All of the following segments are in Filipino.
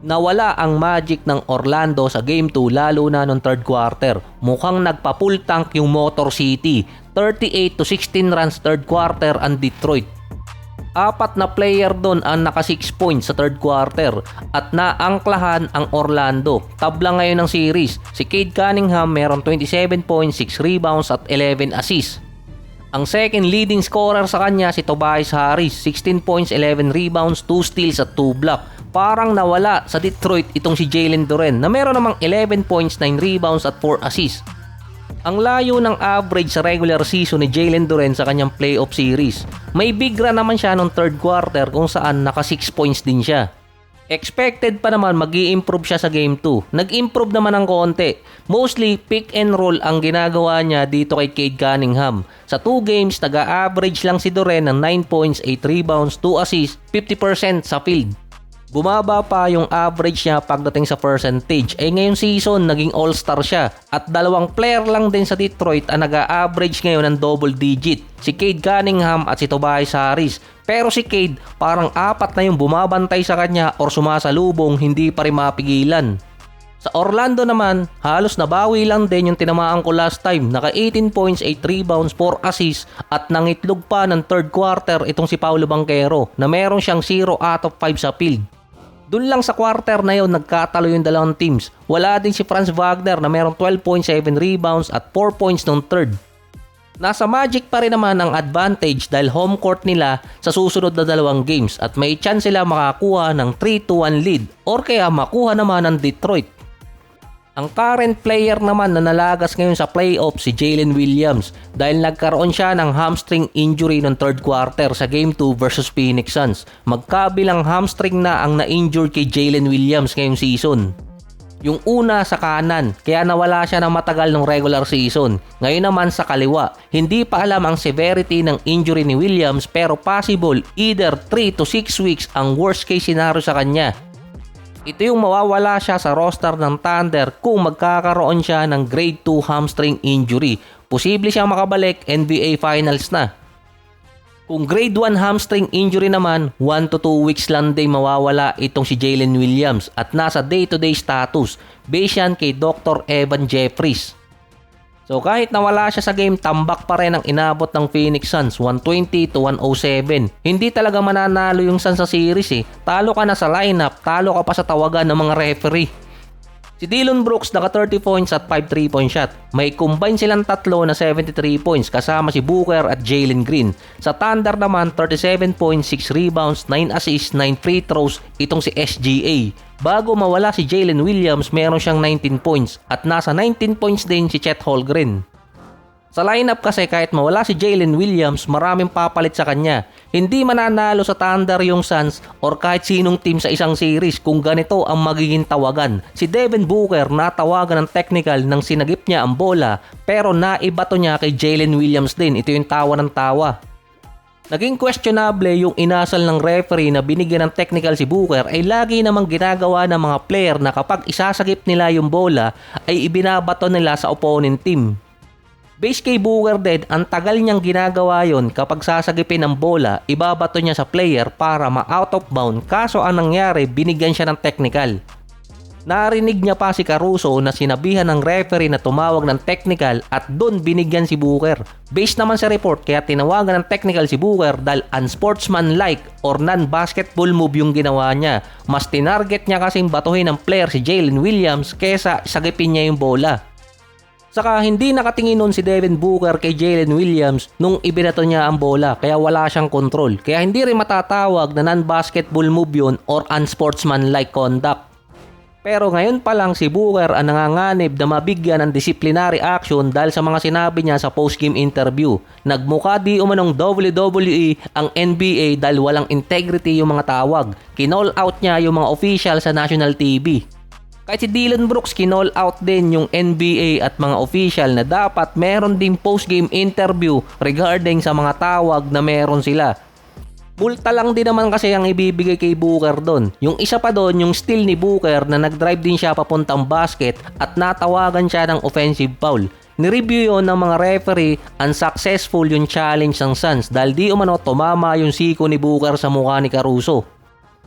Nawala ang magic ng Orlando sa Game 2 lalo na noong third quarter. Mukhang nagpa-full tank yung Motor City. 38-16 runs third quarter ang Detroit. Apat na player doon ang naka 6 points sa third quarter at naangklahan ang Orlando. Tabla ngayon ng series. Si Cade Cunningham meron 27 points, 6 rebounds at 11 assists. Ang second leading scorer sa kanya si Tobias Harris, 16 points, 11 rebounds, 2 steals at 2 blocks. Parang nawala sa Detroit itong si Jalen Duren na meron namang 11 points, 9 rebounds at 4 assists. Ang layo ng average sa regular season ni Jalen Duren sa kanyang playoff series. May big run naman siya noong third quarter kung saan naka 6 points din siya. Expected pa naman mag-i-improve siya sa Game 2. Nag-improve naman ng konti. Mostly pick and roll ang ginagawa niya dito kay Cade Cunningham. Sa 2 games, nag-a-average lang si Duren ng 9 points, 8 rebounds, 2 assists, 50% sa field. Bumaba pa yung average niya pagdating sa percentage. Ngayong season, naging all-star siya. At dalawang player lang din sa Detroit ang nag-a-average ngayon ng double digit. Si Cade Cunningham at si Tobias Harris. Pero si Cade, parang apat na yung bumabantay sa kanya or sumasalubong, hindi pa rin mapigilan. Sa Orlando naman, halos nabawi lang din yung tinamaan ko last time. Naka 18 points, 8 rebounds, 4 assists at nangitlog pa ng third quarter itong si Paolo Banchero na meron siyang 0 out of 5 sa field. Doon lang sa quarter na yon nagkatalo yung dalawang teams. Wala din si Franz Wagner na meron 12.7 rebounds at 4 points noong third. Nasa Magic pa rin naman ang advantage dahil home court nila sa susunod na dalawang games at may chance sila makakuha ng 3-1 lead or kaya makuha naman ng Detroit. Ang current player naman na nalagas ngayon sa playoff si Jalen Williams dahil nagkaroon siya ng hamstring injury noong third quarter sa Game 2 versus Phoenix Suns. Magkabilang hamstring na ang na-injure kay Jalen Williams ngayong season. Yung una sa kanan, kaya nawala siya ng matagal ng regular season. Ngayon naman sa kaliwa, hindi pa alam ang severity ng injury ni Williams pero possible either 3 to 6 weeks ang worst case scenario sa kanya. Ito yung mawawala siya sa roster ng Thunder kung magkakaroon siya ng grade 2 hamstring injury. Posible siyang makabalik NBA Finals na. Kung grade 1 hamstring injury naman, 1 to 2 weeks lang din mawawala itong si Jalen Williams at nasa day-to-day status based yan kay Dr. Evan Jeffries. So kahit nawala siya sa game, tambak pa rin ang inabot ng Phoenix Suns, 120-107. Hindi talaga mananalo yung Suns sa series . Talo ka na sa lineup, talo ka pa sa tawagan ng mga referee. Si Dillon Brooks naka 30 points at 5 3-point shot. May combine silang tatlo na 73 points kasama si Booker at Jalen Green. Sa Thunder naman 37 points, 6 rebounds, 9 assists, 9 free throws itong si SGA. Bago mawala si Jalen Williams, meron siyang 19 points at nasa 19 points din si Chet Holmgren. Sa lineup kasi kahit mawala si Jalen Williams, maraming papalit sa kanya. Hindi mananalo sa Thunder yung Suns or kahit sinong team sa isang series kung ganito ang magiging tawagan. Si Devin Booker natawagan ng technical nang sinagip niya ang bola pero naibato niya kay Jalen Williams din. Ito yung tawa ng tawa. Naging questionable yung inasal ng referee na binigyan ng technical si Booker ay lagi namang ginagawa ng mga player na kapag isasagip nila yung bola ay ibinabato nila sa opponent team. Base kay Booker din, ang tagal niyang ginagawa yon kapag sasagipin ang bola, ibabato niya sa player para ma-out of bound kaso ang nangyari, binigyan siya ng technical. Narinig niya pa si Caruso na sinabihan ng referee na tumawag ng technical at doon binigyan si Booker. Based naman sa report kaya tinawagan ng technical si Booker dahil unsportsmanlike or non-basketball move yung ginawa niya. Mas tinarget niya kasing batuhin ng player si Jalen Williams kesa sagipin niya yung bola. Saka hindi nakatingin nun si Devin Booker kay Jalen Williams nung ibinato niya ang bola kaya wala siyang control. Kaya hindi rin matatawag na non-basketball move yun or unsportsmanlike conduct. Pero ngayon pa lang si Booker ang nanganganib na mabigyan ng disciplinary action dahil sa mga sinabi niya sa post-game interview. Nagmukha di umanong WWE ang NBA dahil walang integrity yung mga tawag. Kinall out niya yung mga official sa national TV. Kahit si Dillon Brooks kinall out din yung NBA at mga official na dapat meron ding post-game interview regarding sa mga tawag na meron sila. Multa lang din naman kasi ang ibibigay kay Booker doon. Yung isa pa doon, yung steal ni Booker na nag-drive din siya papuntang basket at natawagan siya ng offensive foul. Nireview yon ng mga referee, unsuccessful yung challenge ng Suns dahil di umano tumama yung siko ni Booker sa mukha ni Caruso.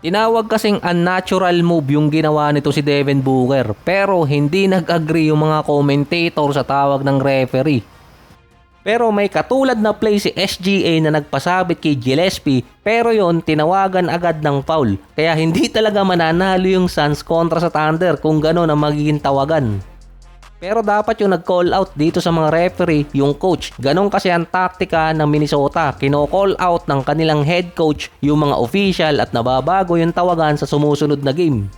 Tinawag kasing unnatural move yung ginawa nito si Devin Booker pero hindi nag-agree yung mga commentator sa tawag ng referee. Pero may katulad na play si SGA na nagpasabit kay Gillespie pero yon tinawagan agad ng foul. Kaya hindi talaga mananalo yung Suns kontra sa Thunder kung gano'n ang magiging tawagan. Pero dapat yung nag-call out dito sa mga referee, yung coach. Ganon kasi ang taktika ng Minnesota. Kino-call out ng kanilang head coach yung mga official at nababago yung tawagan sa sumusunod na game.